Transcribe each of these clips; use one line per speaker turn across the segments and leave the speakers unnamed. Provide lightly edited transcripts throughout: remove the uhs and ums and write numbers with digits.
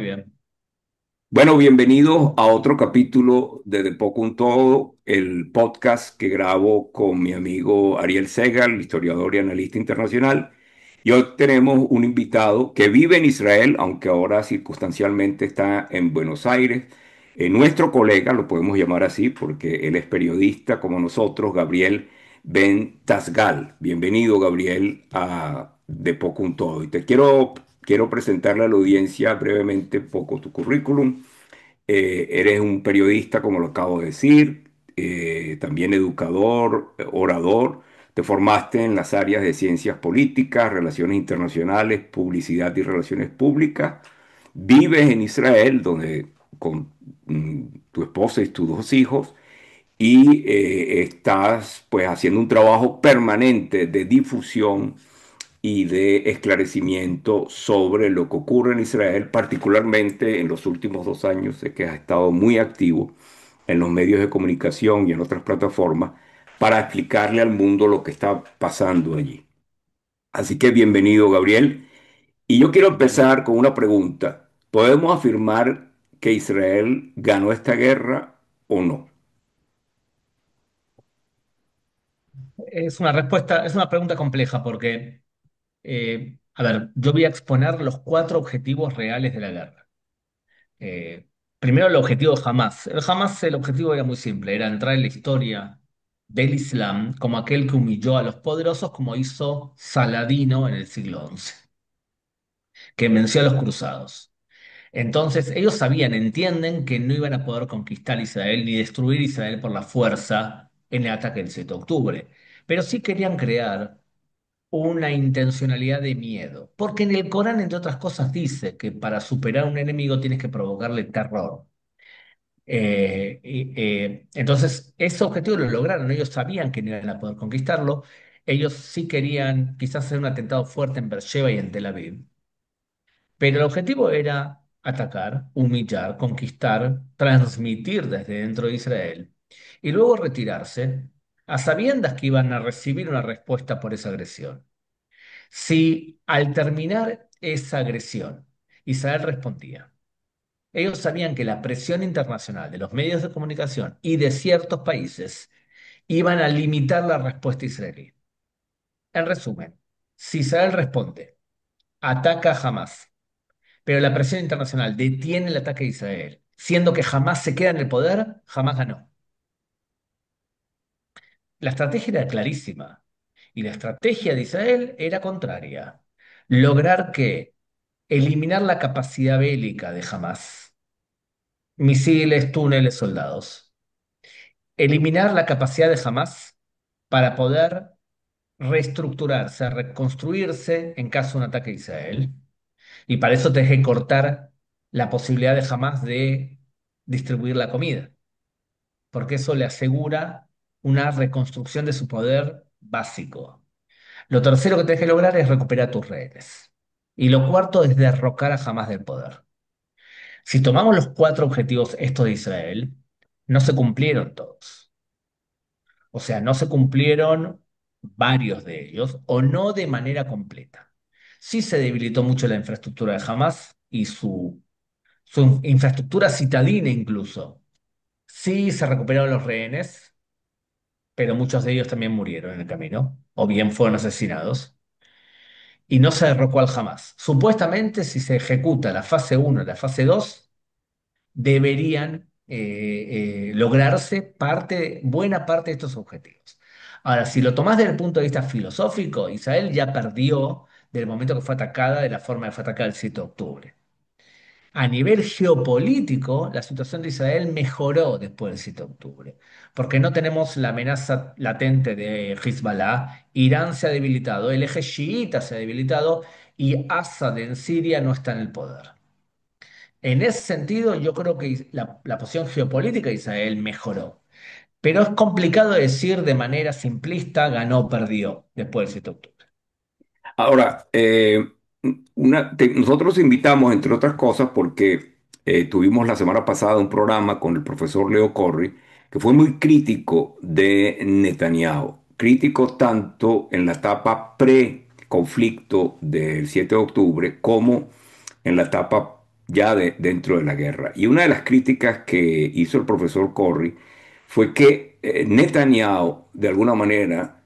bien.
Bueno, bienvenidos a otro capítulo de Poco un Todo, el podcast que grabo con mi amigo Ariel Segal, historiador y analista internacional. Y hoy tenemos un invitado que vive en Israel, aunque ahora circunstancialmente está en Buenos Aires. Nuestro colega, lo podemos llamar así, porque él es periodista como nosotros, Gabriel Ben Tasgal. Bienvenido, Gabriel, a De Poco un Todo. Y quiero presentarle a la audiencia brevemente poco tu currículum. Eres un periodista, como lo acabo de decir, también educador, orador. Te formaste en las áreas de ciencias políticas, relaciones internacionales, publicidad y relaciones públicas. Vives en Israel, donde con tu esposa y tus dos hijos, y estás pues haciendo un trabajo permanente de difusión y de esclarecimiento sobre lo que ocurre en Israel, particularmente en los últimos 2 años, sé que has estado muy activo en los medios de comunicación y en otras plataformas para explicarle al mundo lo que está pasando allí. Así que bienvenido, Gabriel. Y yo quiero
Bueno,
empezar con una pregunta. ¿Podemos afirmar que Israel ganó esta guerra o no?
es una pregunta compleja porque, a ver, yo voy a exponer los cuatro objetivos reales de la guerra. Eh, Primero, el objetivo de Hamas. El objetivo era muy simple, era entrar en la historia del Islam como aquel que humilló a los poderosos, como hizo Saladino en el siglo XI, que venció a los cruzados. Entonces, ellos sabían, entienden que no iban a poder conquistar Israel ni destruir Israel por la fuerza en el ataque del 7 de octubre, pero sí querían crear una intencionalidad de miedo, porque en el Corán, entre otras cosas, dice que para superar a un enemigo tienes que provocarle terror. Entonces, ese objetivo lo lograron, ellos sabían que no iban a poder conquistarlo, ellos sí querían quizás hacer un atentado fuerte en Beersheba y en Tel Aviv. Pero el objetivo era atacar, humillar, conquistar, transmitir desde dentro de Israel y luego retirarse a sabiendas que iban a recibir una respuesta por esa agresión. Si al terminar esa agresión Israel respondía, ellos sabían que la presión internacional de los medios de comunicación y de ciertos países iban a limitar la respuesta israelí. En resumen, si Israel responde, ataca a Hamas, pero la presión internacional detiene el ataque a Israel, siendo que jamás se queda en el poder, jamás ganó. La estrategia era clarísima y la estrategia de Israel era contraria. Lograr que eliminar la capacidad bélica de Hamas, misiles, túneles, soldados. Eliminar la capacidad de Hamas para poder reestructurarse, reconstruirse en caso de un ataque a Israel. Y para eso tenés que cortar la posibilidad de Hamas de distribuir la comida, porque eso le asegura una reconstrucción de su poder básico. Lo tercero que tenés que lograr es recuperar tus rehenes. Y lo cuarto es derrocar a Hamas del poder. Si tomamos los cuatro objetivos estos de Israel, no se cumplieron todos. O sea, no se cumplieron varios de ellos o no de manera completa. Sí se debilitó mucho la infraestructura de Hamas y su infraestructura citadina incluso. Sí se recuperaron los rehenes, pero muchos de ellos también murieron en el camino, o bien fueron asesinados, y no se derrocó al Hamas. Supuestamente, si se ejecuta la fase uno y la fase 2 deberían lograrse buena parte de estos objetivos. Ahora, si lo tomás desde el punto de vista filosófico, Israel ya perdió del momento que fue atacada, de la forma que fue atacada el 7 de octubre. A nivel geopolítico, la situación de Israel mejoró después del 7 de octubre, porque no tenemos la amenaza latente de Hezbollah, Irán se ha debilitado, el eje chiita se ha debilitado y Assad en Siria no está en el poder. En ese sentido, yo creo que la posición geopolítica de Israel mejoró, pero es complicado decir de manera simplista ganó o perdió después del 7 de octubre.
Ahora, nosotros invitamos, entre otras cosas, porque tuvimos la semana pasada un programa con el profesor Leo Corri, que fue muy crítico de Netanyahu, crítico tanto en la etapa pre-conflicto del 7 de octubre como en la etapa ya dentro de la guerra. Y una de las críticas que hizo el profesor Corry fue que Netanyahu, de alguna manera,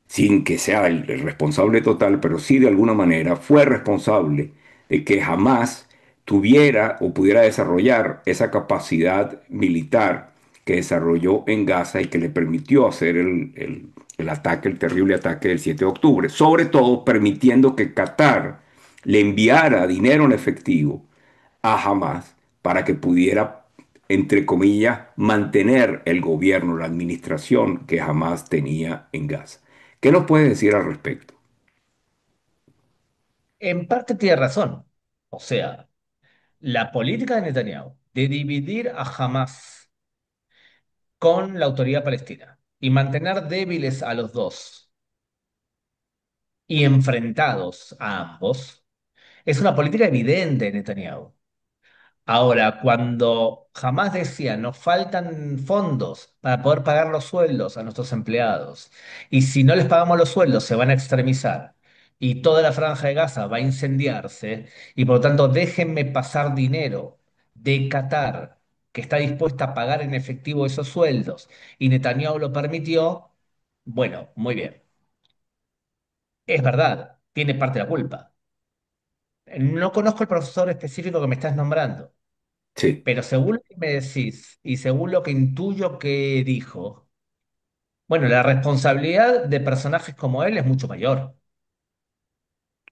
sin que sea el responsable total, pero sí de alguna manera fue responsable de que jamás tuviera o pudiera desarrollar esa capacidad militar que desarrolló en Gaza y que le permitió hacer el ataque, el terrible ataque del 7 de octubre, sobre todo permitiendo que Qatar le enviara dinero en efectivo a Hamas para que pudiera, entre comillas, mantener el gobierno, la administración que Hamas tenía en Gaza. ¿Qué nos puedes decir al respecto?
En parte tiene razón. O sea, la política de Netanyahu de dividir a Hamas con la autoridad palestina y mantener débiles a los dos y enfrentados a ambos es una política evidente de Netanyahu. Ahora, cuando jamás decía, nos faltan fondos para poder pagar los sueldos a nuestros empleados, y si no les pagamos los sueldos se van a extremizar, y toda la franja de Gaza va a incendiarse, y por lo tanto déjenme pasar dinero de Qatar, que está dispuesta a pagar en efectivo esos sueldos, y Netanyahu lo permitió, bueno, muy bien. Es verdad, tiene parte de la culpa. No conozco el profesor específico que me estás nombrando.
Sí,
Pero según lo que me decís y según lo que intuyo que dijo, bueno, la responsabilidad de personajes como él es mucho mayor.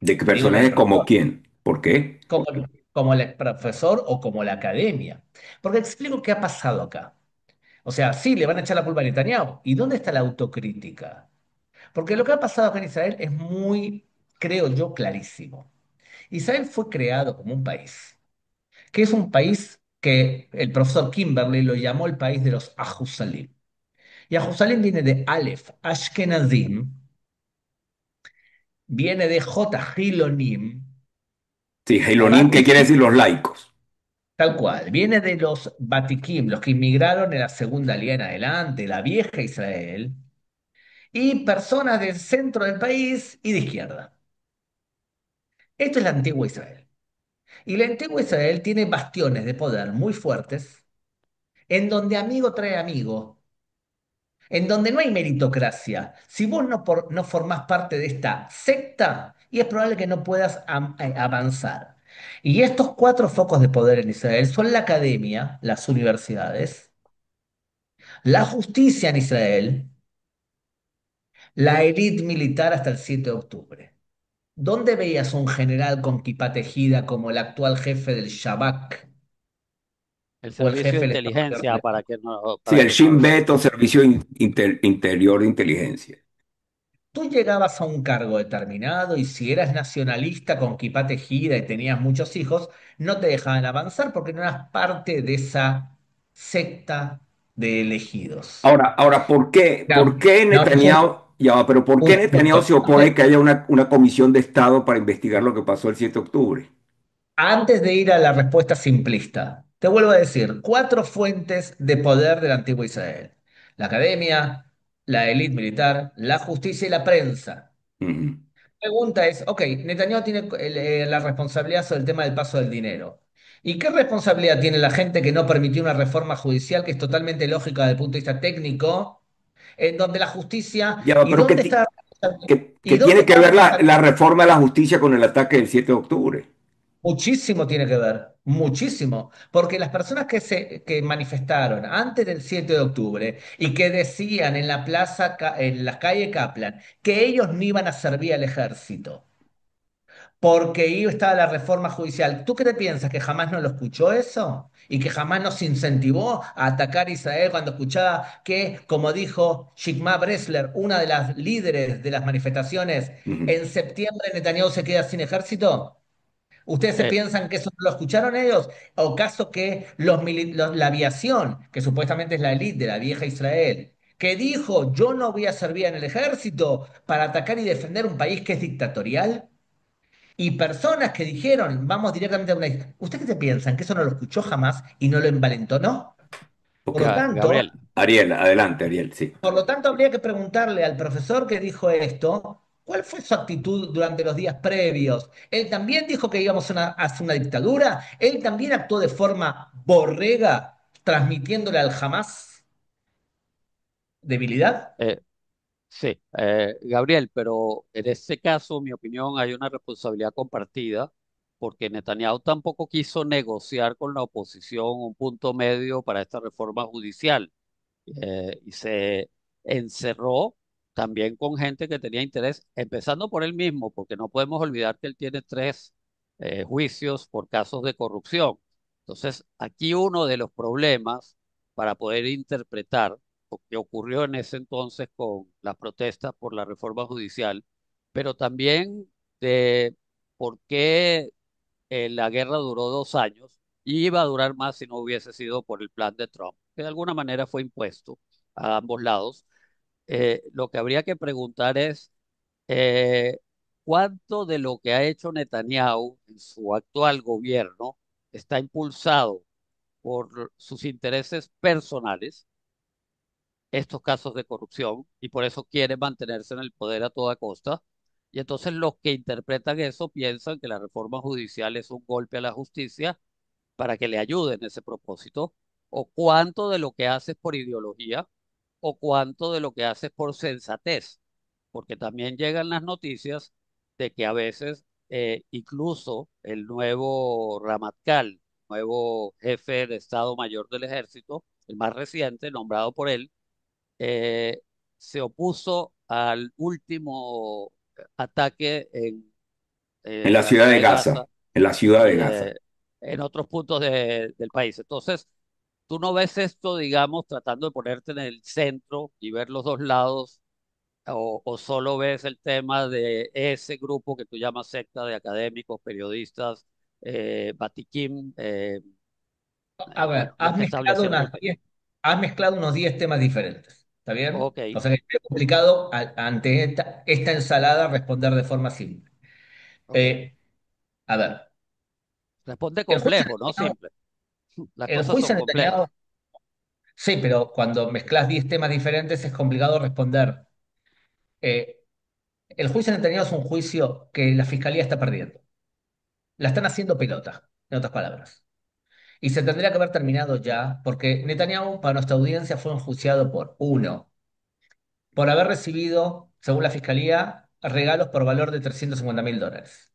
de qué
Digo,
personajes como quién, ¿por qué?
como, como el profesor o como la academia. Porque explico qué ha pasado acá. O sea, sí, le van a echar la culpa a Netanyahu. ¿Y dónde está la autocrítica? Porque lo que ha pasado acá en Israel es muy, creo yo, clarísimo. Israel fue creado como un país, que es un país que el profesor Kimberley lo llamó el país de los Ahusalim. Y Jerusalén viene de Aleph, Ashkenazim, viene de J, Hilonim,
Sí, Heilonim, ¿qué quiere
Batikim,
decir los laicos?
tal cual, viene de los Batikim, los que inmigraron en la segunda línea en adelante, la vieja Israel, y personas del centro del país y de izquierda. Esto es la antigua Israel. Y la antigua Israel tiene bastiones de poder muy fuertes, en donde amigo trae amigo, en donde no hay meritocracia. Si vos no formás parte de esta secta, y es probable que no puedas avanzar. Y estos cuatro focos de poder en Israel son la academia, las universidades, la justicia en Israel, la élite militar hasta el 7 de octubre. ¿Dónde veías un general con kipá tejida como el actual jefe del Shabak
El
o el
servicio de
jefe del Estado Mayor
inteligencia
del Ejército?
Sí,
para
el
que no
Shin
hable.
Bet o Servicio Interior de Inteligencia.
Tú llegabas a un cargo determinado y si eras nacionalista con kipá tejida y tenías muchos hijos, no te dejaban avanzar porque no eras parte de esa secta de elegidos.
Ahora, ¿por
No,
qué
no,
Netanyahu, ya va, pero por qué
un
Netanyahu
segundo.
se opone que haya una comisión de Estado para investigar lo que pasó el 7 de octubre?
Antes de ir a la respuesta simplista, te vuelvo a decir, cuatro fuentes de poder del antiguo Israel. La academia, la élite militar, la justicia y la prensa.
Ujú.
Pregunta es, ok, Netanyahu tiene la responsabilidad sobre el tema del paso del dinero. ¿Y qué responsabilidad tiene la gente que no permitió una reforma judicial que es totalmente lógica desde el punto de vista técnico, en donde la justicia,
Ya va,
¿y
pero
dónde está,
que
y dónde
tiene que
está la
ver la
responsabilidad?
reforma de la justicia con el ataque del 7 de octubre.
Muchísimo tiene que ver, muchísimo, porque las personas que manifestaron antes del 7 de octubre y que decían en la plaza, en la calle Kaplan, que ellos no iban a servir al ejército porque ahí estaba la reforma judicial. ¿Tú qué te piensas? ¿Que jamás no lo escuchó eso? ¿Y que jamás nos incentivó a atacar a Israel cuando escuchaba que, como dijo Shigma Bresler, una de las líderes de las manifestaciones,
Ujú.
en septiembre Netanyahu se queda sin ejército? ¿Ustedes se
Eh,
piensan que eso no lo escucharon ellos? ¿O caso que la aviación, que supuestamente es la élite de la vieja Israel, que dijo, yo no voy a servir en el ejército para atacar y defender un país que es dictatorial? Y personas que dijeron, vamos directamente a una... ¿Usted qué se piensan? ¿Que eso no lo escuchó jamás y no lo envalentonó?
Ok.
Gabriel,
Ariel, adelante, Ariel, sí.
Por lo tanto, habría que preguntarle al profesor que dijo esto, ¿Cuál fue su actitud durante los días previos? ¿Él también dijo que íbamos hacia una dictadura? ¿Él también actuó de forma borrega, transmitiéndole al Hamas debilidad?
Eh, sí, Gabriel, pero en este caso, en mi opinión, hay una responsabilidad compartida porque Netanyahu tampoco quiso negociar con la oposición un punto medio para esta reforma judicial. Y se encerró también con gente que tenía interés, empezando por él mismo, porque no podemos olvidar que él tiene tres juicios por casos de corrupción. Entonces, aquí uno de los problemas para poder interpretar lo que ocurrió en ese entonces con las protestas por la reforma judicial, pero también de por qué la guerra duró 2 años y iba a durar más si no hubiese sido por el plan de Trump, que de alguna manera fue impuesto a ambos lados. Lo que habría que preguntar es eh, cuánto de lo que ha hecho Netanyahu en su actual gobierno está impulsado por sus intereses personales, estos casos de corrupción, y por eso quiere mantenerse en el poder a toda costa. Y entonces los que interpretan eso piensan que la reforma judicial es un golpe a la justicia para que le ayude en ese propósito, o cuánto de lo que hace es por ideología, o cuánto de lo que hace es por sensatez, porque también llegan las noticias de que a veces incluso el nuevo Ramatkal, nuevo jefe de Estado Mayor del Ejército, el más reciente, nombrado por él, eh, se opuso al último ataque
En
en
la
la
ciudad
ciudad
de
de
Gaza,
Gaza
en la ciudad de
y
Gaza.
en otros puntos del país. Entonces, tú no ves esto, digamos, tratando de ponerte en el centro y ver los dos lados, o solo ves el tema de ese grupo que tú llamas secta de académicos, periodistas, Batikim,
A ver,
los que establecieron el país.
has mezclado unos 10 temas diferentes. ¿Está bien?
Ok,
O sea que es complicado ante esta ensalada responder de forma simple.
ok.
Eh, a ver,
Responde
el juicio
complejo,
de
no
Netanyahu,
simple. Las
el
cosas son
juicio de
complejas.
Netanyahu, sí, pero cuando mezclas 10 temas diferentes es complicado responder. Eh, el juicio de Netanyahu es un juicio que la fiscalía está perdiendo. La están haciendo pelota, en otras palabras. Y se tendría que haber terminado ya, porque Netanyahu, para nuestra audiencia, fue enjuiciado por, uno, por haber recibido, según la fiscalía, regalos por valor de $350.000.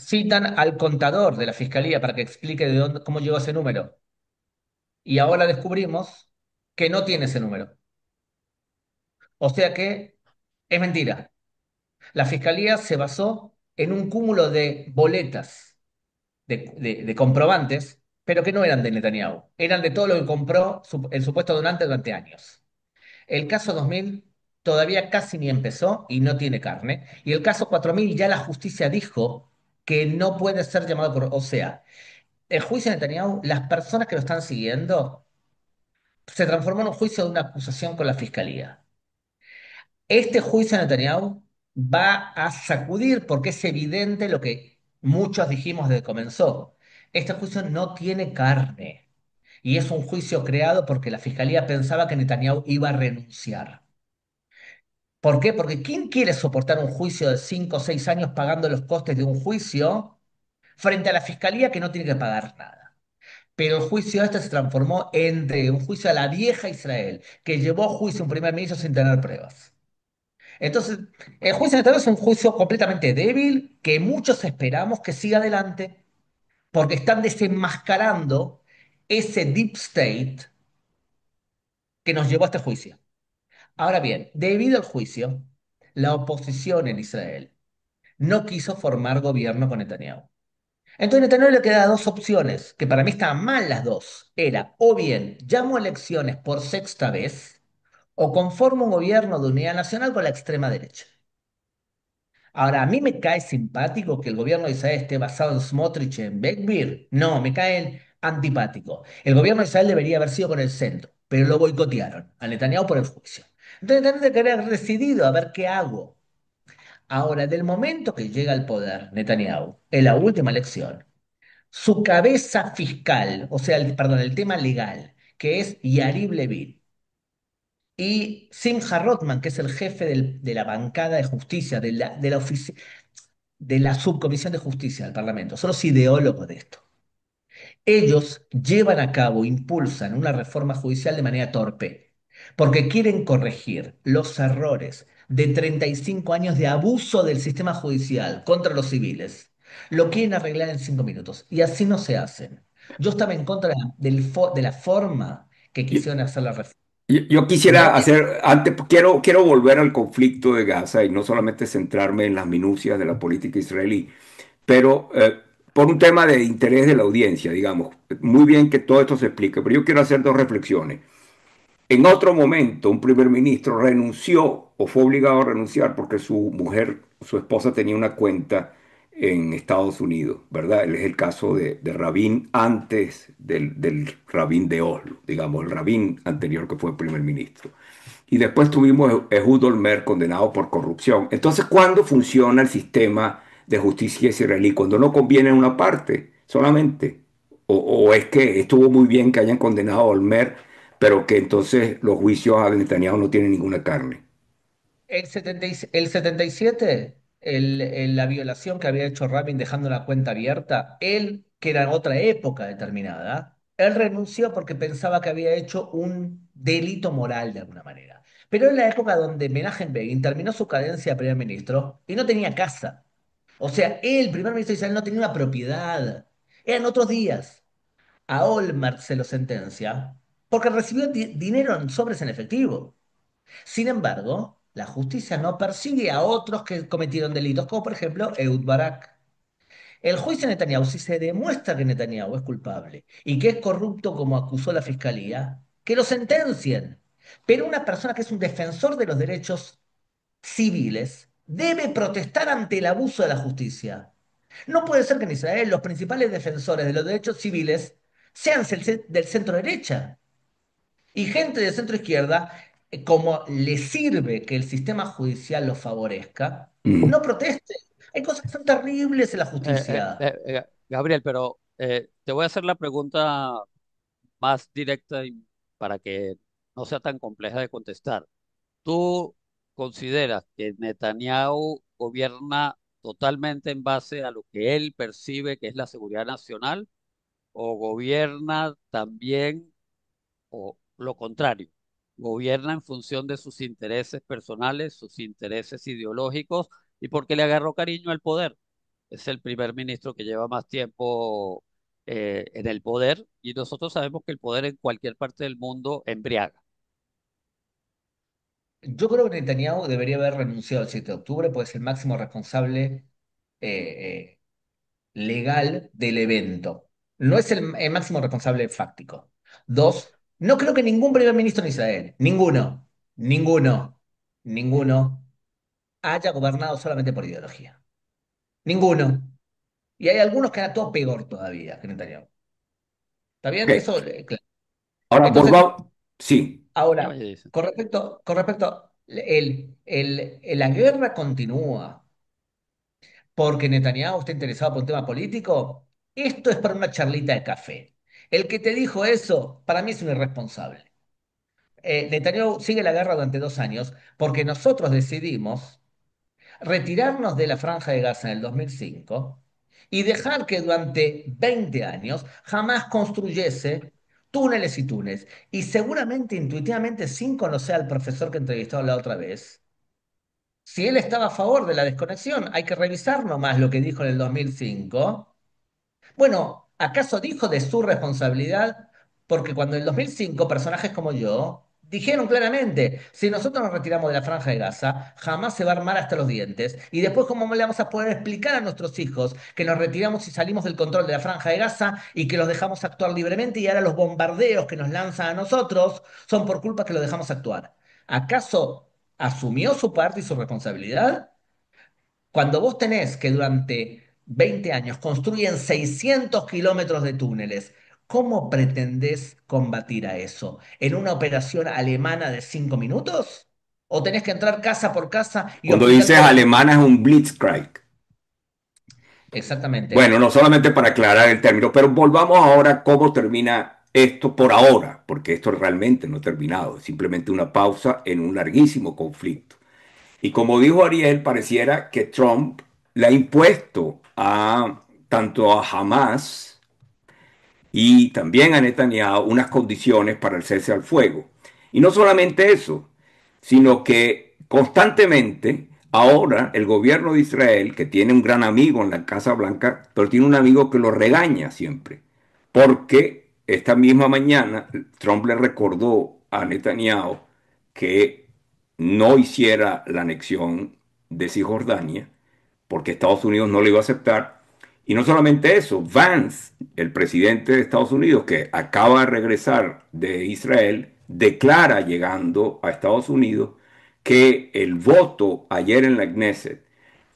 Citan al contador de la fiscalía para que explique de dónde, cómo llegó ese número. Y ahora descubrimos que no tiene ese número. O sea que es mentira. La fiscalía se basó en un cúmulo de boletas, de comprobantes, pero que no eran de Netanyahu. Eran de todo lo que compró el supuesto donante durante años. El caso 2000 todavía casi ni empezó y no tiene carne. Y el caso 4000 ya la justicia dijo que no puede ser llamado por... O sea, el juicio de Netanyahu, las personas que lo están siguiendo, se transformó en un juicio de una acusación con la fiscalía. Este juicio de Netanyahu va a sacudir, porque es evidente lo que muchos dijimos desde que comenzó. Este juicio no tiene carne. Y es un juicio creado porque la fiscalía pensaba que Netanyahu iba a renunciar. ¿Por qué? Porque ¿quién quiere soportar un juicio de 5 o 6 años pagando los costes de un juicio frente a la fiscalía que no tiene que pagar nada? Pero el juicio este se transformó entre un juicio a la vieja Israel, que llevó a juicio un primer ministro sin tener pruebas. Entonces, el juicio de Netanyahu es un juicio completamente débil que muchos esperamos que siga adelante porque están desenmascarando ese deep state que nos llevó a este juicio. Ahora bien, debido al juicio, la oposición en Israel no quiso formar gobierno con Netanyahu. Entonces a Netanyahu le quedaban dos opciones, que para mí estaban mal las dos. Era o bien llamo elecciones por sexta vez, o conformo un gobierno de unidad nacional con la extrema derecha. Ahora, ¿a mí me cae simpático que el gobierno de Israel esté basado en Smotrich y en Ben-Gvir? No, me cae antipático. El gobierno de Israel debería haber sido con el centro, pero lo boicotearon a Netanyahu por el juicio. Entonces Netanyahu tendría que haber decidido a ver qué hago. Ahora, del momento que llega al poder Netanyahu, en la última elección, su cabeza fiscal, o sea, perdón, el tema legal, que es Yariv Levin, y Simha Rothman, que es el jefe de la bancada de justicia, de la subcomisión de justicia del Parlamento, son los ideólogos de esto. Ellos llevan a cabo, impulsan una reforma judicial de manera torpe, porque quieren corregir los errores de 35 años de abuso del sistema judicial contra los civiles. Lo quieren arreglar en 5 minutos y así no se hacen. Yo estaba en contra de la forma que
Y-
quisieron hacer la reforma.
yo
No
quisiera
es
hacer, antes, quiero volver al conflicto de Gaza y no solamente centrarme en las minucias de la política israelí, pero por un tema de interés de la audiencia, digamos. Muy bien que todo esto se explique, pero yo quiero hacer dos reflexiones. En otro momento, un primer ministro renunció o fue obligado a renunciar porque su mujer, su esposa tenía una cuenta en Estados Unidos, ¿verdad? Él es el caso de Rabin antes del Rabin de Oslo, digamos, el Rabin anterior que fue primer ministro. Y después tuvimos Ehud Olmert condenado por corrupción. Entonces, ¿cuándo funciona el sistema de justicia israelí? Cuando no conviene a una parte solamente. O es que estuvo muy bien que hayan condenado a Olmert, pero que entonces los juicios a Netanyahu no tienen ninguna carne.
el 77, la violación que había hecho Rabin dejando la cuenta abierta, él, que era en otra época determinada, él renunció porque pensaba que había hecho un delito moral de alguna manera. Pero en la época donde Menachem Begin terminó su cadencia de primer ministro y no tenía casa. O sea, él, primer ministro de Israel, no tenía una propiedad. Eran otros días. A Olmert se lo sentencia porque recibió dinero en sobres en efectivo. Sin embargo, la justicia no persigue a otros que cometieron delitos, como por ejemplo Ehud Barak. El juicio de Netanyahu, si se demuestra que Netanyahu es culpable y que es corrupto como acusó la fiscalía, que lo sentencien. Pero una persona que es un defensor de los derechos civiles debe protestar ante el abuso de la justicia. No puede ser que en Israel los principales defensores de los derechos civiles sean del centro derecha. Y gente de centro izquierda, como le sirve que el sistema judicial lo favorezca,
Mm.
no proteste. Hay cosas que son terribles en la justicia.
Gabriel, pero te voy a hacer la pregunta más directa para que no sea tan compleja de contestar. ¿Tú consideras que Netanyahu gobierna totalmente en base a lo que él percibe que es la seguridad nacional o gobierna también, o lo contrario, gobierna en función de sus intereses personales, sus intereses ideológicos y porque le agarró cariño al poder? Es el primer ministro que lleva más tiempo en el poder y nosotros sabemos que el poder en cualquier parte del mundo embriaga.
Yo creo que Netanyahu debería haber renunciado el 7 de octubre, pues es el máximo responsable eh, legal del evento. No es el máximo responsable fáctico. Dos, no creo que ningún primer ministro en Israel, ninguno, ninguno, haya gobernado solamente por ideología. Ninguno. Y hay algunos que han todo peor todavía que Netanyahu. ¿Está bien?
Ok.
Eso, claro.
Ahora
Entonces,
volvamos. Sí.
ahora,
Oye, dice.
con respecto, la guerra continúa porque Netanyahu está interesado por un tema político. Esto es para una charlita de café. El que te dijo eso, para mí es un irresponsable. Netanyahu sigue la guerra durante 2 años porque nosotros decidimos retirarnos de la Franja de Gaza en el 2005 y dejar que durante 20 años jamás construyese túneles y túneles. Y seguramente, intuitivamente, sin conocer al profesor que entrevistó la otra vez, si él estaba a favor de la desconexión, hay que revisar nomás lo que dijo en el 2005. Bueno, ¿acaso dijo de su responsabilidad? Porque cuando en el 2005 personajes como yo dijeron claramente, si nosotros nos retiramos de la Franja de Gaza, jamás se va a armar hasta los dientes. Y después, ¿cómo le vamos a poder explicar a nuestros hijos que nos retiramos y salimos del control de la Franja de Gaza y que los dejamos actuar libremente y ahora los bombardeos que nos lanzan a nosotros son por culpa que los dejamos actuar? ¿Acaso asumió su parte y su responsabilidad? Cuando vos tenés que durante 20 años construyen 600 kilómetros de túneles, ¿cómo pretendés combatir a eso? ¿En una operación alemana de 5 minutos? ¿O tenés que entrar casa por casa y
Cuando
oficial
dices
por oficial?
alemana es un Blitzkrieg.
Exactamente.
Bueno, no solamente para aclarar el término, pero volvamos ahora a cómo termina. esto por ahora, porque esto realmente no ha terminado, es simplemente una pausa en un larguísimo conflicto. Y como dijo Ariel, pareciera que Trump le ha impuesto a tanto a Hamas y también a Netanyahu unas condiciones para el cese al fuego. Y no solamente eso, sino que constantemente ahora el gobierno de Israel, que tiene un gran amigo en la Casa Blanca, pero tiene un amigo que lo regaña siempre, porque esta misma mañana Trump le recordó a Netanyahu que no hiciera la anexión de Cisjordania, porque Estados Unidos no lo iba a aceptar. Y no solamente eso, Vance, el presidente de Estados Unidos, que acaba de regresar de Israel, declara llegando a Estados Unidos que el voto ayer en la Knesset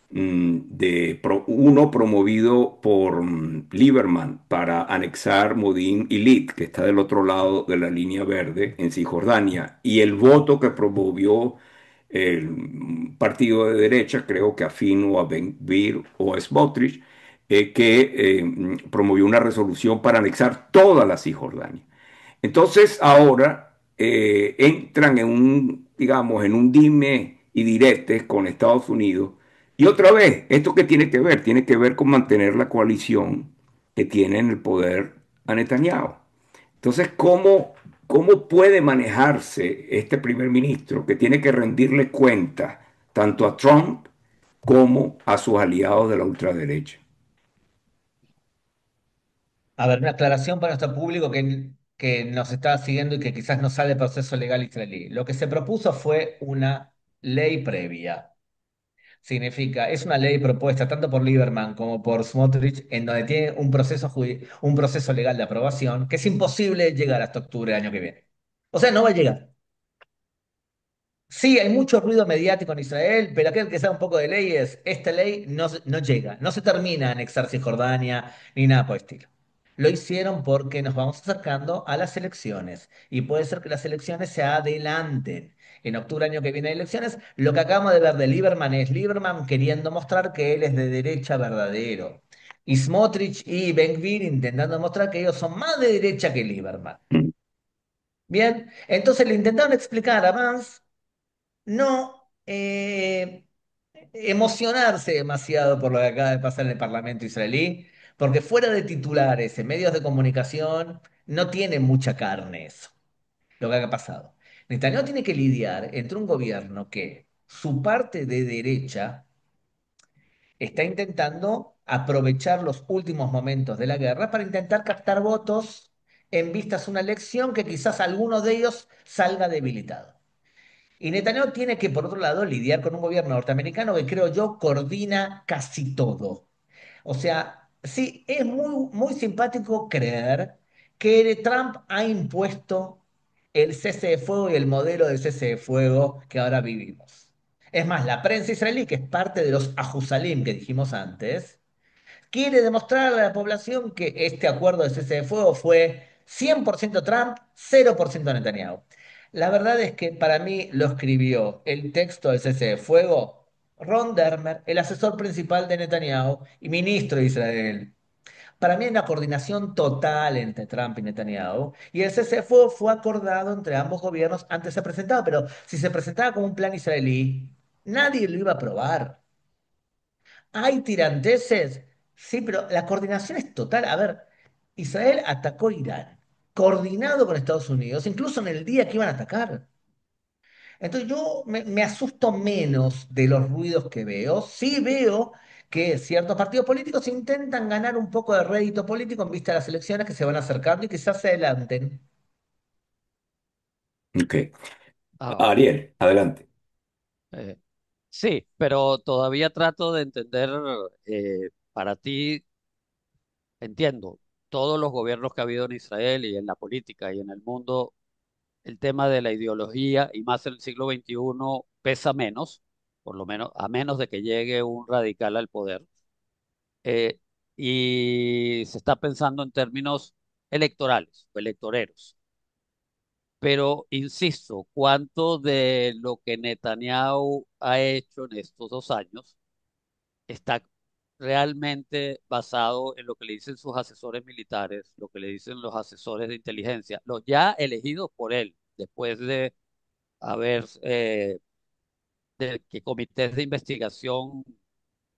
uno promovido por Lieberman para anexar Modín y Lit, que está del otro lado de la línea verde en Cisjordania, y el voto que promovió el partido de derecha, creo que afín o a Ben Gvir o a Smotrich, que promovió una resolución para anexar toda la Cisjordania. Entonces ahora entran en un, digamos, en un dime y diretes con Estados Unidos. Y otra vez, ¿esto qué tiene que ver? Tiene que ver con mantener la coalición que tiene en el poder a Netanyahu. Entonces, ¿cómo puede manejarse este primer ministro que tiene que rendirle cuenta tanto a Trump como a sus aliados de la ultraderecha?
A ver, una aclaración para nuestro público que nos está siguiendo y que quizás no sabe el proceso legal israelí. Lo que se propuso fue una ley previa. Significa, es una ley propuesta tanto por Lieberman como por Smotrich, en donde tiene un proceso legal de aprobación que es imposible llegar hasta octubre del año que viene. O sea, no va a llegar. Sí, hay mucho ruido mediático en Israel, pero aquel que sabe un poco de leyes, esta ley no llega, no se termina de anexar Cisjordania ni nada por el estilo. Lo hicieron porque nos vamos acercando a las elecciones y puede ser que las elecciones se adelanten. En octubre año que viene hay elecciones. Lo que acabamos de ver de Lieberman es Lieberman queriendo mostrar que él es de derecha verdadero. Y Smotrich y Ben-Gvir intentando mostrar que ellos son más de derecha que Lieberman. Bien, entonces le intentaron explicar a Vance no emocionarse demasiado por lo que acaba de pasar en el Parlamento israelí, porque fuera de titulares en medios de comunicación no tiene mucha carne eso, lo que ha pasado. Netanyahu tiene que lidiar entre un gobierno que su parte de derecha está intentando aprovechar los últimos momentos de la guerra para intentar captar votos en vistas a una elección que quizás alguno de ellos salga debilitado. Y Netanyahu tiene que, por otro lado, lidiar con un gobierno norteamericano que creo yo coordina casi todo. O sea, sí, es muy simpático creer que Trump ha impuesto el cese de fuego y el modelo de cese de fuego que ahora vivimos. Es más, la prensa israelí, que es parte de los Ahusalim que dijimos antes, quiere demostrarle a la población que este acuerdo de cese de fuego fue 100% Trump, 0% Netanyahu. La verdad es que para mí lo escribió el texto del cese de fuego Ron Dermer, el asesor principal de Netanyahu y ministro de Israel. Para mí hay una coordinación total entre Trump y Netanyahu y el cese de fuego fue acordado entre ambos gobiernos antes de ser presentado, pero si se presentaba como un plan israelí, nadie lo iba a aprobar. ¿Hay tiranteses? Sí, pero la coordinación es total. A ver, Israel atacó Irán, coordinado con Estados Unidos, incluso en el día que iban a atacar. Entonces yo me asusto menos de los ruidos que veo. Sí veo que ciertos partidos políticos intentan ganar un poco de rédito político en vista de las elecciones que se van acercando y quizás se adelanten.
Ok.
Ah,
Ariel, adelante.
eh, sí, pero todavía trato de entender, para ti, entiendo, todos los gobiernos que ha habido en Israel y en la política y en el mundo, el tema de la ideología y más en el siglo XXI pesa menos, por lo menos, a menos de que llegue un radical al poder. eh, y se está pensando en términos electorales o electoreros. Pero insisto, ¿cuánto de lo que Netanyahu ha hecho en estos 2 años está realmente basado en lo que le dicen sus asesores militares, lo que le dicen los asesores de inteligencia, los ya elegidos por él, después de haber, de que comités de investigación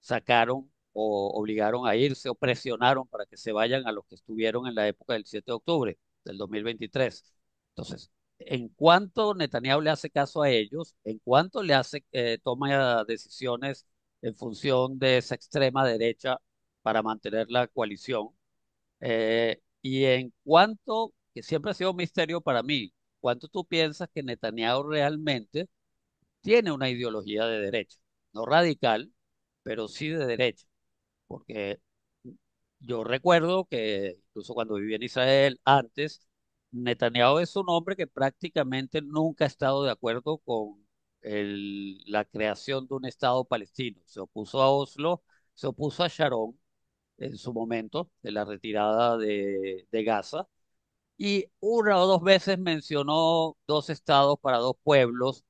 sacaron o obligaron a irse o presionaron para que se vayan a los que estuvieron en la época del 7 de octubre del 2023. Entonces, en cuanto Netanyahu le hace caso a ellos, en cuanto le hace, toma decisiones en función de esa extrema derecha para mantener la coalición, y en cuanto, que siempre ha sido un misterio para mí, ¿cuánto tú piensas que Netanyahu realmente tiene una ideología de derecha? No radical, pero sí de derecha, porque yo recuerdo que incluso cuando viví en Israel antes, Netanyahu es un hombre que prácticamente nunca ha estado de acuerdo con la creación de un Estado palestino. Se opuso a Oslo, se opuso a Sharon en su momento de la retirada de Gaza, y una o dos veces mencionó dos estados para dos pueblos,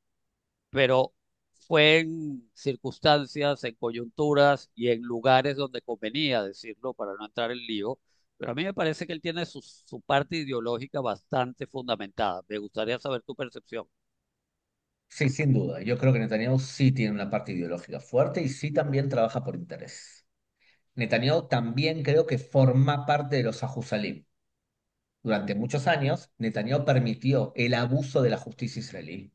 pero fue en circunstancias, en coyunturas y en lugares donde convenía decirlo para no entrar en lío. Pero a mí me parece que él tiene su parte ideológica bastante fundamentada. Me gustaría saber tu percepción.
Sí, sin duda. Yo creo que Netanyahu sí tiene una parte ideológica fuerte y sí también trabaja por interés. Netanyahu también creo que forma parte de los Ahusalim. Durante muchos años, Netanyahu permitió el abuso de la justicia israelí,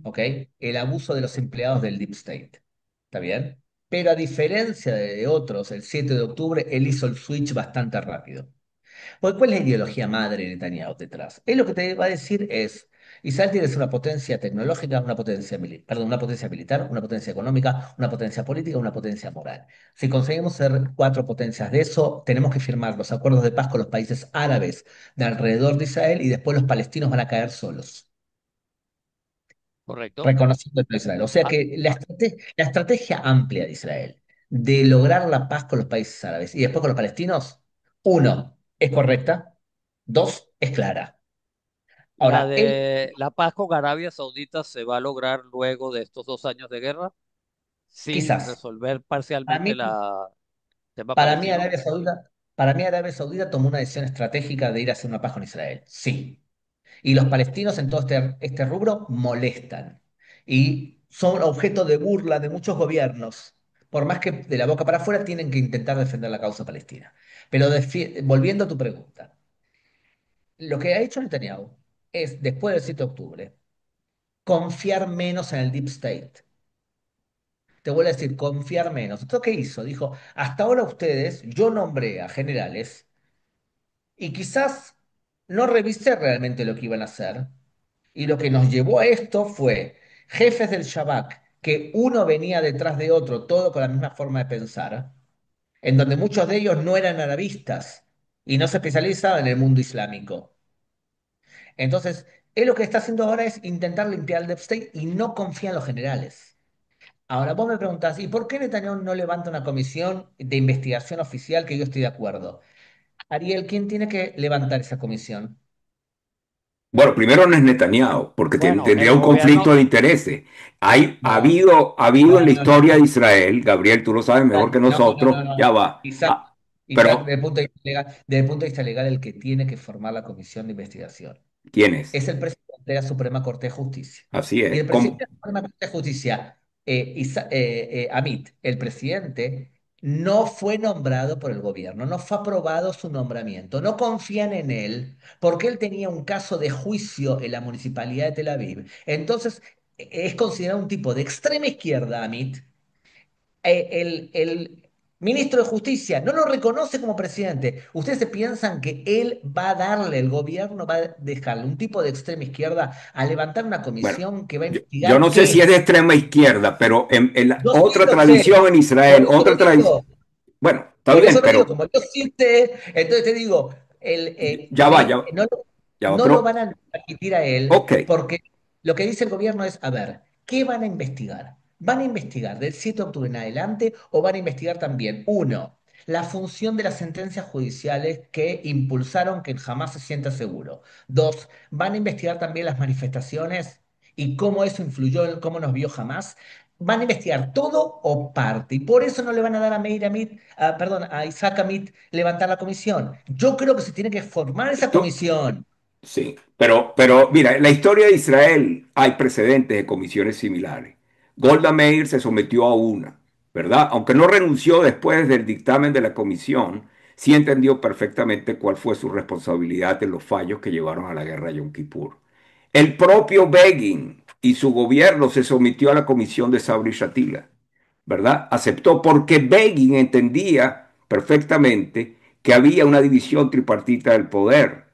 ¿ok? El abuso de los empleados del Deep State. ¿Está bien? Pero a diferencia de otros, el 7 de octubre, él hizo el switch bastante rápido. Porque ¿cuál es la ideología madre de Netanyahu detrás? Él lo que te va a decir es, Israel tiene que ser una potencia tecnológica, una potencia perdón, una potencia militar, una potencia económica, una potencia política, una potencia moral. Si conseguimos ser cuatro potencias de eso, tenemos que firmar los acuerdos de paz con los países árabes de alrededor de Israel y después los palestinos van a caer solos,
¿Correcto?
reconociendo a Israel. O sea
Ah,
que la estrategia amplia de Israel de lograr la paz con los países árabes y después con los palestinos, uno, es correcta, dos, es clara.
la
Ahora, él
de la paz con Arabia Saudita se va a lograr luego de estos 2 años de guerra sin
quizás,
resolver
para
parcialmente
mí,
la tema
para mí
palestino.
Arabia Saudita, para mí Arabia Saudita tomó una decisión estratégica de ir a hacer una paz con Israel. Sí. Y los palestinos en todo este rubro molestan y son objeto de burla de muchos gobiernos. Por más que de la boca para afuera tienen que intentar defender la causa palestina. Pero volviendo a tu pregunta, lo que ha hecho Netanyahu es, después del 7 de octubre, confiar menos en el Deep State. Te vuelvo a decir, confiar menos. ¿Esto qué hizo? Dijo, hasta ahora ustedes, yo nombré a generales y quizás no revisé realmente lo que iban a hacer. Y lo que nos llevó a esto fue jefes del Shabak, que uno venía detrás de otro, todo con la misma forma de pensar, en donde muchos de ellos no eran arabistas y no se especializaban en el mundo islámico. Entonces, él lo que está haciendo ahora es intentar limpiar el Deep State y no confía en los generales. Ahora vos me preguntás, ¿y por qué Netanyahu no levanta una comisión de investigación oficial que yo estoy de acuerdo? Ariel, ¿quién tiene que levantar esa comisión?
Bueno, primero no es Netanyahu, porque
Bueno,
tendría
el
un conflicto
gobierno,
de intereses.
No,
Ha habido en
no,
la
no, no,
historia de
no.
Israel, Gabriel, tú lo sabes mejor que
No, no,
nosotros,
no,
ya
no.
va.
Isaac, Isaac,
Pero,
desde el punto de vista legal, el que tiene que formar la comisión de investigación
¿quién es?
es el presidente de la Suprema Corte de Justicia.
Así
Y
es.
el presidente de la Suprema Corte de Justicia, Amit, el presidente, no fue nombrado por el gobierno, no fue aprobado su nombramiento, no confían en él porque él tenía un caso de juicio en la municipalidad de Tel Aviv. Entonces, es considerado un tipo de extrema izquierda, Amit. El ministro de Justicia no lo reconoce como presidente. ¿Ustedes se piensan que él va a darle, el gobierno va a dejarle un tipo de extrema izquierda a levantar una
Bueno,
comisión que va a
yo
investigar
no sé si es
qué?
de extrema izquierda, pero en la
Yo sí
otra
lo sé.
tradición en
Por
Israel,
eso lo
otra tradición,
digo.
bueno, está
Por
bien,
eso lo digo,
pero
como yo sí sé, entonces te digo,
ya va, ya va,
no,
ya va,
no lo
pero,
van a permitir a él
ok.
porque lo que dice el gobierno es, a ver, ¿qué van a investigar? ¿Van a investigar del 7 de octubre en adelante o van a investigar también, uno, la función de las sentencias judiciales que impulsaron que jamás se sienta seguro? Dos, ¿van a investigar también las manifestaciones y cómo eso influyó en cómo nos vio jamás? van a investigar todo o parte. Y por eso no le van a dar a Meir Amit, perdón, a Isaac Amit levantar la comisión. Yo creo que se tiene que formar esa
Tú-
comisión.
Sí, pero mira, en la historia de Israel hay precedentes de comisiones similares. Golda Meir se sometió a una, ¿verdad? Aunque no renunció después del dictamen de la comisión, sí entendió perfectamente cuál fue su responsabilidad en los fallos que llevaron a la guerra de Yom Kippur. El propio Begin y su gobierno se sometió a la comisión de Sabri Shatila, ¿verdad? Aceptó porque Begin entendía perfectamente que había una división tripartita del poder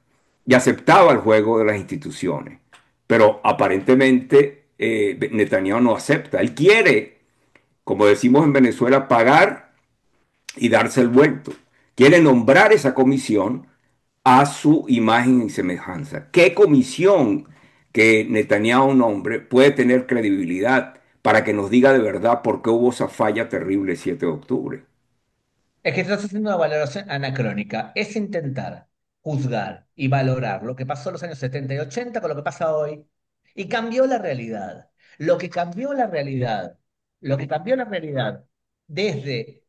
y aceptaba el juego de las instituciones. Pero aparentemente Netanyahu no acepta. Él quiere, como decimos en Venezuela, pagar y darse el vuelto. Quiere nombrar esa comisión a su imagen y semejanza. ¿Qué comisión que Netanyahu nombre puede tener credibilidad para que nos diga de verdad por qué hubo esa falla terrible el 7 de octubre?
Es que estás haciendo una valoración anacrónica. Es intentar juzgar y valorar lo que pasó en los años 70 y 80 con lo que pasa hoy. Y cambió la realidad. Lo que cambió la realidad, lo que cambió la realidad desde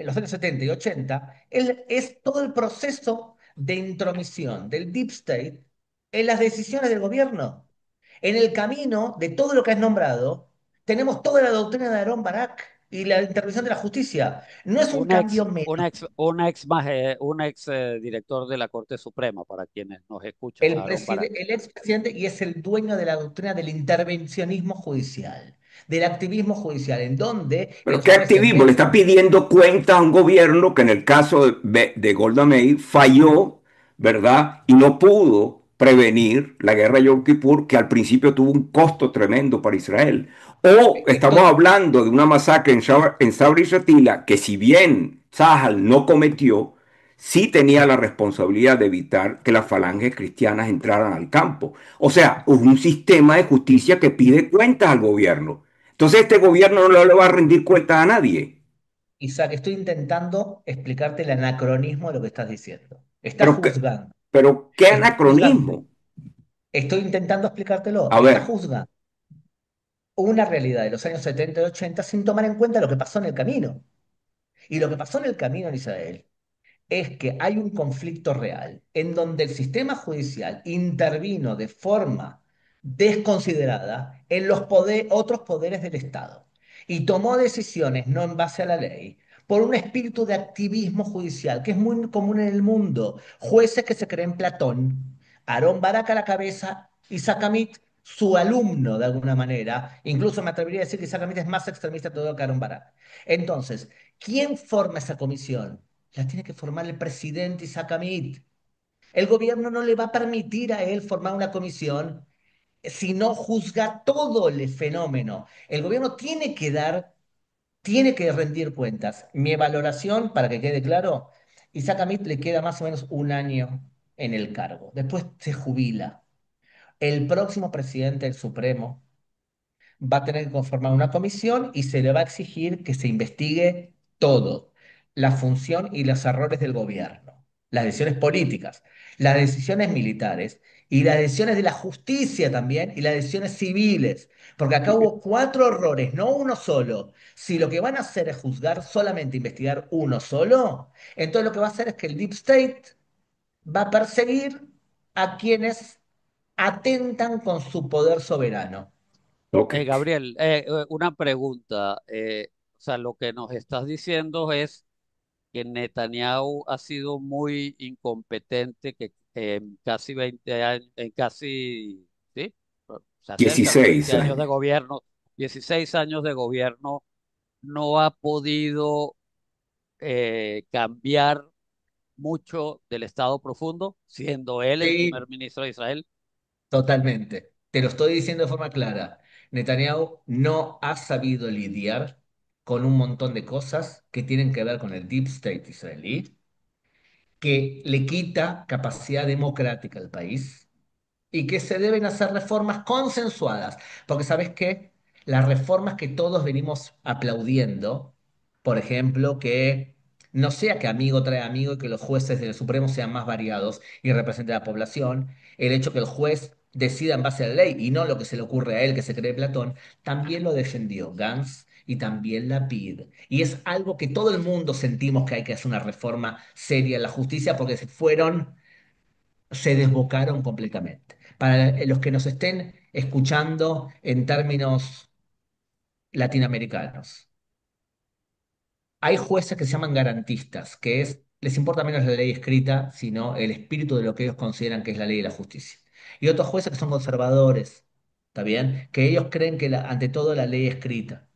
los años 70 y 80 es todo el proceso de intromisión del Deep State en las decisiones del gobierno. En el camino de todo lo que has nombrado, tenemos toda la doctrina de Aarón Barak y la intervención de la justicia. No es un
Un ex,
cambio menor.
un ex director de la Corte Suprema, para quienes nos escuchan, Aaron Barak.
El expresidente y es el dueño de la doctrina del intervencionismo judicial, del activismo judicial, en donde
Pero
el
¿qué
juez en
activismo? Le
vez
está pidiendo cuentas a un gobierno que en el caso de Golda Meir falló, ¿verdad? Y no pudo prevenir la guerra de Yom Kippur, que al principio tuvo un costo tremendo para Israel. O estamos
estoy,
hablando de una masacre en Sabra y Shatila, que si bien Sahal no cometió, sí tenía la responsabilidad de evitar que las falanges cristianas entraran al campo. O sea, un sistema de justicia que pide cuentas al gobierno. Entonces este gobierno no le va a rendir cuentas a nadie.
Isaac, estoy intentando explicarte el anacronismo de lo que estás diciendo. Estás
Pero,
juzgando,
pero ¿qué
estás juzgando.
anacronismo?
Estoy intentando explicártelo.
A
Estás
ver,
juzgando una realidad de los años 70 y 80 sin tomar en cuenta lo que pasó en el camino. Y lo que pasó en el camino en Israel es que hay un conflicto real en donde el sistema judicial intervino de forma desconsiderada en los otros poderes del Estado y tomó decisiones no en base a la ley por un espíritu de activismo judicial que es muy común en el mundo. Jueces que se creen Platón, Aarón Barak a la cabeza, Isaac Amit, su alumno de alguna manera. Incluso me atrevería a decir que Isaac Amit es más extremista todo que Aarón Barak. Entonces, ¿quién forma esa comisión? La tiene que formar el presidente Isaac Amit. El gobierno no le va a permitir a él formar una comisión si no juzga todo el fenómeno. El gobierno tiene que rendir cuentas. Mi valoración, para que quede claro, Isaac Amit le queda más o menos un año en el cargo. Después se jubila. El próximo presidente del Supremo va a tener que conformar una comisión y se le va a exigir que se investigue todo, la función y los errores del gobierno, las decisiones políticas, las decisiones militares y las decisiones de la justicia también y las decisiones civiles, porque acá hubo cuatro errores, no uno solo. Si lo que van a hacer es juzgar solamente investigar uno solo, entonces lo que va a hacer es que el Deep State va a perseguir a quienes atentan con su poder soberano.
ok.
Gabriel, una pregunta. O sea, lo que nos estás diciendo es que Netanyahu ha sido muy incompetente, que en casi 20 años, sí, se acerca a los
16
20 años de
años.
gobierno, 16 años de gobierno, no ha podido cambiar mucho del Estado profundo, siendo él el
Sí,
primer ministro de Israel.
totalmente. Te lo estoy diciendo de forma clara. Netanyahu no ha sabido lidiar con un montón de cosas que tienen que ver con el deep state israelí, que le quita capacidad democrática al país y que se deben hacer reformas consensuadas, porque sabes qué, las reformas que todos venimos aplaudiendo, por ejemplo, que no sea que amigo trae amigo y que los jueces del Supremo sean más variados y representen a la población, el hecho que el juez decida en base a la ley y no lo que se le ocurre a él, que se cree Platón, también lo defendió Gantz y también la PIDE. Y es algo que todo el mundo sentimos que hay que hacer una reforma seria en la justicia porque se desbocaron completamente. Para los que nos estén escuchando en términos latinoamericanos, hay jueces que se llaman garantistas, les importa menos la ley escrita, sino el espíritu de lo que ellos consideran que es la ley y la justicia. Y otros jueces que son conservadores, ¿está bien? Que ellos creen que ante todo la ley escrita.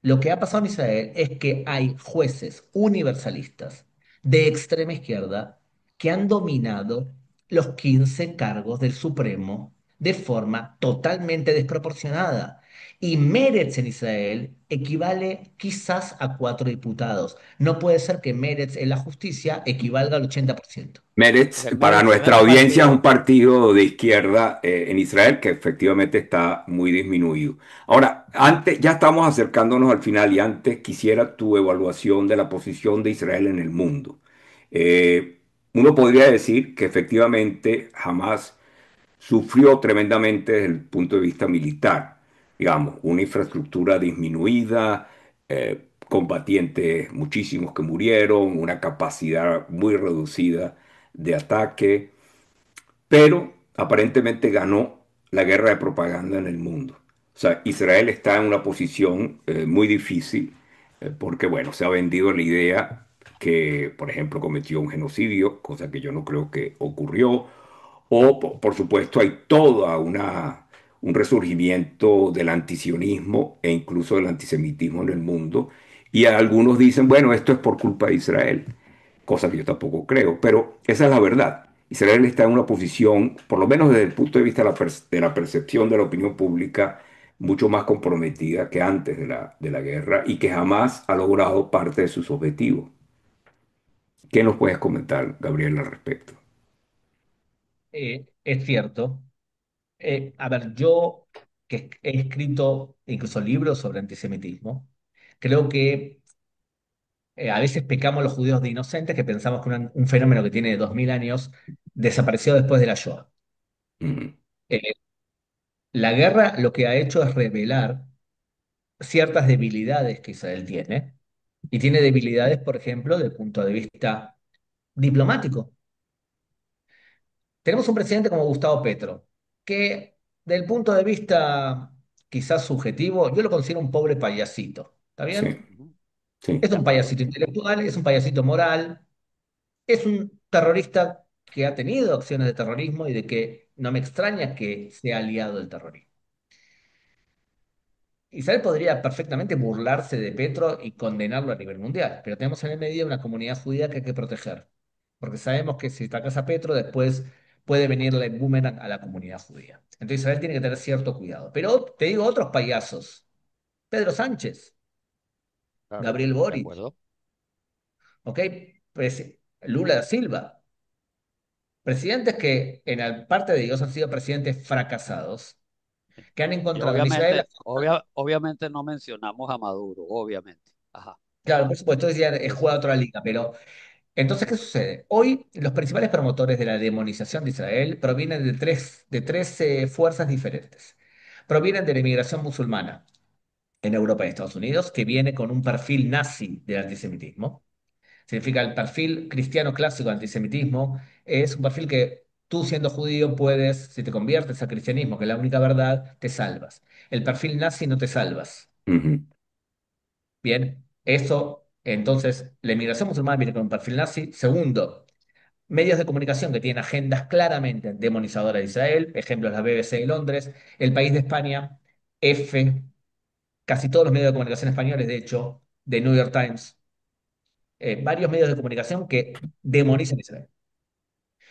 Lo que ha pasado en Israel es que hay jueces universalistas de extrema izquierda que han dominado los 15 cargos del Supremo de forma totalmente desproporcionada. Y Meretz en Israel equivale quizás a 4 diputados. No puede ser que Meretz en la justicia equivalga al 80%.
Meretz,
El
para
Meretz es
nuestra
el
audiencia, es un
partido.
partido de izquierda en Israel que efectivamente está muy disminuido. Ahora, antes, ya estamos acercándonos al final y antes quisiera tu evaluación de la posición de Israel en el mundo. Eh, Uno podría decir que efectivamente Hamas sufrió tremendamente desde el punto de vista militar, digamos, una infraestructura disminuida, combatientes muchísimos que murieron, una capacidad muy reducida de ataque, pero aparentemente ganó la guerra de propaganda en el mundo. O sea, Israel está en una posición muy difícil porque, bueno, se ha vendido la idea que, por ejemplo, cometió un genocidio, cosa que yo no creo que ocurrió, o, por supuesto, hay un resurgimiento del antisionismo e incluso del antisemitismo en el mundo. Y algunos dicen, bueno, esto es por culpa de Israel, cosa que yo tampoco creo, pero esa es la verdad. Israel está en una posición, por lo menos desde el punto de vista de la percepción de la opinión pública, mucho más comprometida que antes de la guerra y que jamás ha logrado parte de sus objetivos. ¿Qué nos puedes comentar, Gabriel, al respecto?
Es cierto. A ver, yo que he escrito incluso libros sobre antisemitismo, creo que a veces pecamos los judíos de inocentes que pensamos que un fenómeno que tiene 2000 años desapareció después de la Shoah.
Mm,
Eh, la guerra lo que ha hecho es revelar ciertas debilidades que Israel tiene, y tiene debilidades, por ejemplo, desde el punto de vista diplomático. Tenemos un presidente como Gustavo Petro, que del punto de vista quizás subjetivo, yo lo considero un pobre payasito. ¿Está
sí,
bien?
Ujú.
Es
De
un
acuerdo.
payasito intelectual, es un payasito moral, es un terrorista que ha tenido acciones de terrorismo y de que no me extraña que sea aliado del terrorismo. Israel podría perfectamente burlarse de Petro y condenarlo a nivel mundial, pero tenemos en el medio una comunidad judía que hay que proteger, porque sabemos que si atacas a Petro, después puede venirle el boomerang a la comunidad judía. Entonces Israel tiene que tener cierto cuidado. Pero te digo otros payasos, Pedro Sánchez,
Claro,
Gabriel
de
Boric,
acuerdo.
¿ok? Lula da Silva, presidentes que en parte de ellos han sido presidentes fracasados, que han
Y
encontrado en Israel.
obviamente no mencionamos a Maduro, obviamente. Ajá,
Claro, por supuesto, ya he
sí, sí.
jugado otra liga, pero entonces, ¿qué sucede? Hoy los principales promotores de la demonización de Israel provienen de tres fuerzas diferentes. Provienen de la inmigración musulmana en Europa y Estados Unidos, que viene con un perfil nazi del antisemitismo. Significa el perfil cristiano clásico de antisemitismo es un perfil que tú siendo judío puedes, si te conviertes al cristianismo, que es la única verdad, te salvas. El perfil nazi no te salvas.
ujú,
Bien, eso, entonces, la inmigración musulmana viene con un perfil nazi. Segundo, medios de comunicación que tienen agendas claramente demonizadoras de Israel, ejemplos la BBC de Londres, El País de España, EFE, casi todos los medios de comunicación españoles, de hecho, de New York Times, varios medios de comunicación que demonizan a Israel.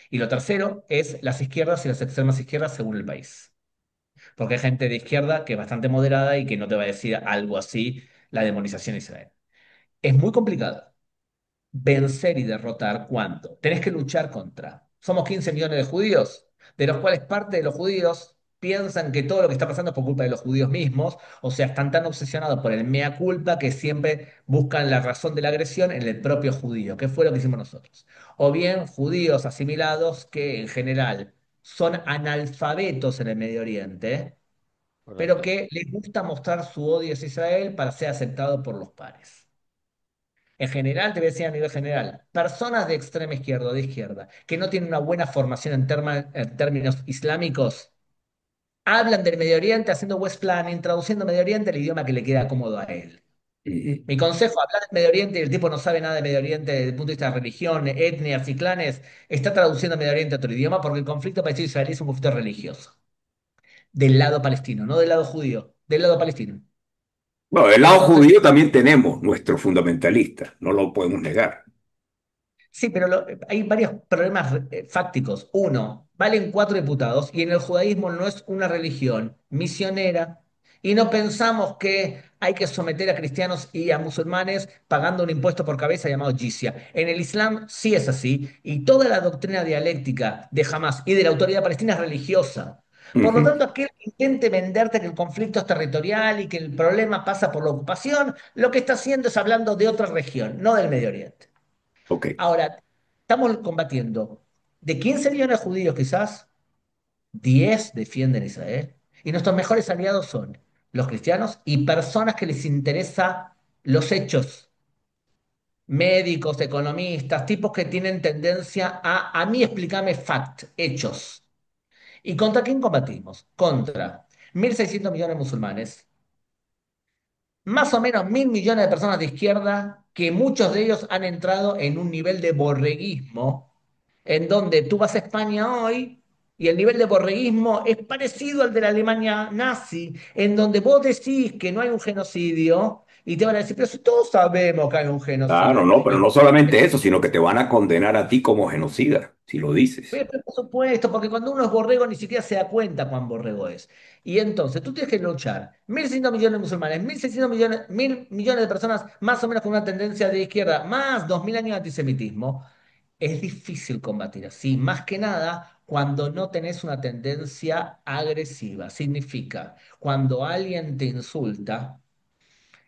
Y lo tercero es las izquierdas y las extremas izquierdas según el país. Porque hay gente de izquierda que es bastante moderada y que no te va a decir algo así, la demonización de Israel. Es muy complicado vencer y derrotar cuánto. Tenés que luchar contra. Somos 15 millones de judíos, de los cuales parte de los judíos piensan que todo lo que está pasando es por culpa de los judíos mismos, o sea, están tan obsesionados por el mea culpa que siempre buscan la razón de la agresión en el propio judío, que fue lo que hicimos nosotros. O bien judíos asimilados que en general son analfabetos en el Medio Oriente, pero
correcto.
que les gusta mostrar su odio hacia Israel para ser aceptado por los pares. En general, te voy a decir a nivel general, personas de extrema izquierda o de izquierda que no tienen una buena formación en términos islámicos, hablan del Medio Oriente haciendo West Planning, traduciendo Medio Oriente el idioma que le queda cómodo a él.
Ujú.
Mi consejo, hablar del Medio Oriente y el tipo no sabe nada de Medio Oriente desde el punto de vista de religión, etnias y clanes, está traduciendo Medio Oriente a otro idioma porque el conflicto palestino-israelí es un conflicto religioso. Del lado palestino, no del lado judío, del lado palestino.
Bueno, del lado
Entonces,
judío también tenemos nuestros fundamentalistas, no lo podemos negar.
sí, pero hay varios problemas fácticos. Uno, valen 4 diputados y en el judaísmo no es una religión misionera y no pensamos que hay que someter a cristianos y a musulmanes pagando un impuesto por cabeza llamado jizya. En el Islam sí es así y toda la doctrina dialéctica de Hamas y de la autoridad palestina es religiosa. Por lo
Ujú.
tanto, aquel que intente venderte que el conflicto es territorial y que el problema pasa por la ocupación, lo que está haciendo es hablando de otra región, no del Medio Oriente.
Ok.
Ahora, estamos combatiendo. De 15 millones de judíos, quizás 10 defienden a Israel. Y nuestros mejores aliados son los cristianos y personas que les interesa los hechos. Médicos, economistas, tipos que tienen tendencia a mí explícame fact, hechos. ¿Y contra quién combatimos? Contra 1.600 millones de musulmanes, más o menos 1.000 millones de personas de izquierda, que muchos de ellos han entrado en un nivel de borreguismo, en donde tú vas a España hoy y el nivel de borreguismo es parecido al de la Alemania nazi, en donde vos decís que no hay un genocidio y te van a decir, pero si todos sabemos que hay un
Claro,
genocidio.
no, pero
Y
no solamente eso, sino que te van a condenar a ti como genocida, si lo dices.
pero por supuesto, porque cuando uno es borrego ni siquiera se da cuenta cuán borrego es. Y entonces tú tienes que luchar. 1.600 millones de musulmanes, 1.600 millones, 1.000 millones de personas más o menos con una tendencia de izquierda, más 2.000 años de antisemitismo. Es difícil combatir así, más que nada cuando no tenés una tendencia agresiva. Significa, cuando alguien te insulta.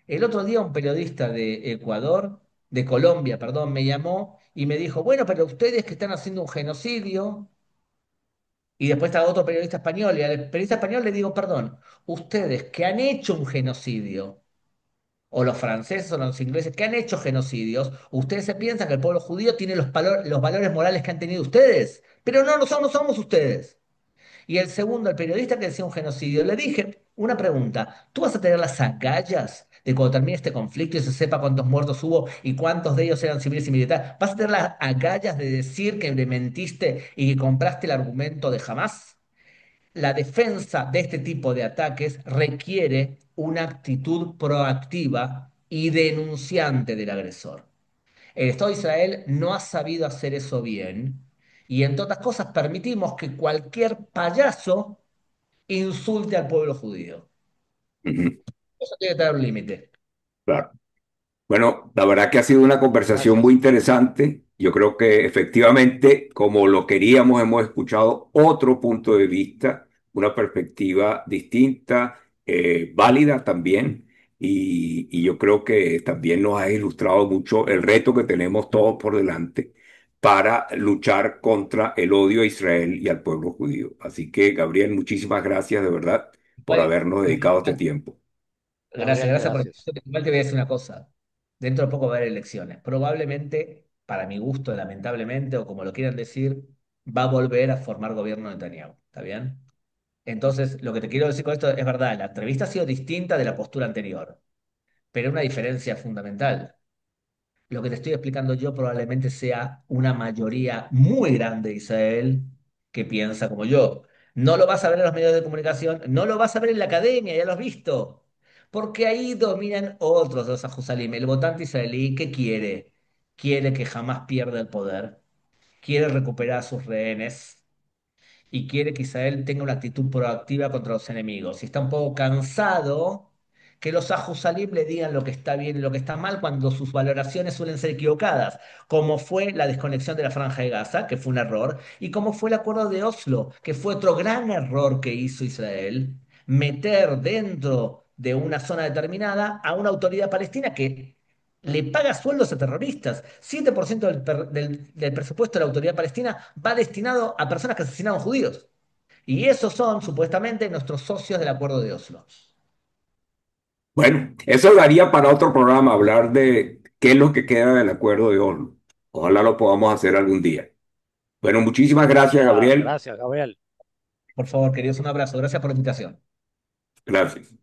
El otro día un periodista de Ecuador, de Colombia, perdón, me llamó y me dijo, bueno, pero ustedes que están haciendo un genocidio. Y después está otro periodista español, y al periodista español le digo, perdón, ustedes que han hecho un genocidio, o los franceses o los ingleses que han hecho genocidios, ustedes se piensan que el pueblo judío tiene los valores morales que han tenido ustedes, pero no, no somos ustedes. Y el segundo, el periodista que decía un genocidio, le dije una pregunta, ¿tú vas a tener las agallas de cuando termine este conflicto y se sepa cuántos muertos hubo y cuántos de ellos eran civiles y militares? ¿Vas a tener las agallas de decir que le mentiste y que compraste el argumento de jamás? La defensa de este tipo de ataques requiere una actitud proactiva y denunciante del agresor. El Estado de Israel no ha sabido hacer eso bien y, entre otras cosas, permitimos que cualquier payaso insulte al pueblo judío.
Ujú.
Eso tiene que tener un límite.
Claro. Bueno, la verdad que ha sido una conversación muy
Gracias.
interesante. Yo creo que efectivamente, como lo queríamos, hemos escuchado otro punto de vista, una perspectiva distinta, válida también. Y yo creo que también nos ha ilustrado mucho el reto que tenemos todos por delante para luchar contra el odio a Israel y al pueblo judío. Así que, Gabriel, muchísimas gracias de verdad por
Igual,
habernos dedicado este tiempo.
gracias,
Gabriel,
gracias por
gracias.
igual te voy a decir una cosa. Dentro de poco va a haber elecciones. Probablemente, para mi gusto, lamentablemente, o como lo quieran decir, va a volver a formar gobierno Netanyahu. ¿Está bien? Entonces, lo que te quiero decir con esto es verdad, la entrevista ha sido distinta de la postura anterior, pero una diferencia fundamental. Lo que te estoy explicando yo probablemente sea una mayoría muy grande de Israel que piensa como yo. No lo vas a ver en los medios de comunicación, no lo vas a ver en la academia, ya lo has visto. Porque ahí dominan otros de los Ajusalim. El votante israelí, ¿qué quiere? Quiere que jamás pierda el poder, quiere recuperar a sus rehenes y quiere que Israel tenga una actitud proactiva contra los enemigos. Y está un poco cansado que los Ajusalim le digan lo que está bien y lo que está mal cuando sus valoraciones suelen ser equivocadas, como fue la desconexión de la Franja de Gaza, que fue un error, y como fue el acuerdo de Oslo, que fue otro gran error que hizo Israel, meter dentro de una zona determinada a una autoridad palestina que le paga sueldos a terroristas. 7% del presupuesto de la autoridad palestina va destinado a personas que asesinaron judíos. Y esos son supuestamente nuestros socios del Acuerdo de Oslo.
Bueno, eso daría para otro programa, hablar de qué es lo que queda del acuerdo de Oslo. Ojalá lo podamos hacer algún día. Bueno, muchísimas gracias,
Claro,
Gabriel.
gracias, Gabriel.
Por favor, queridos, un abrazo. Gracias por la invitación.
Gracias.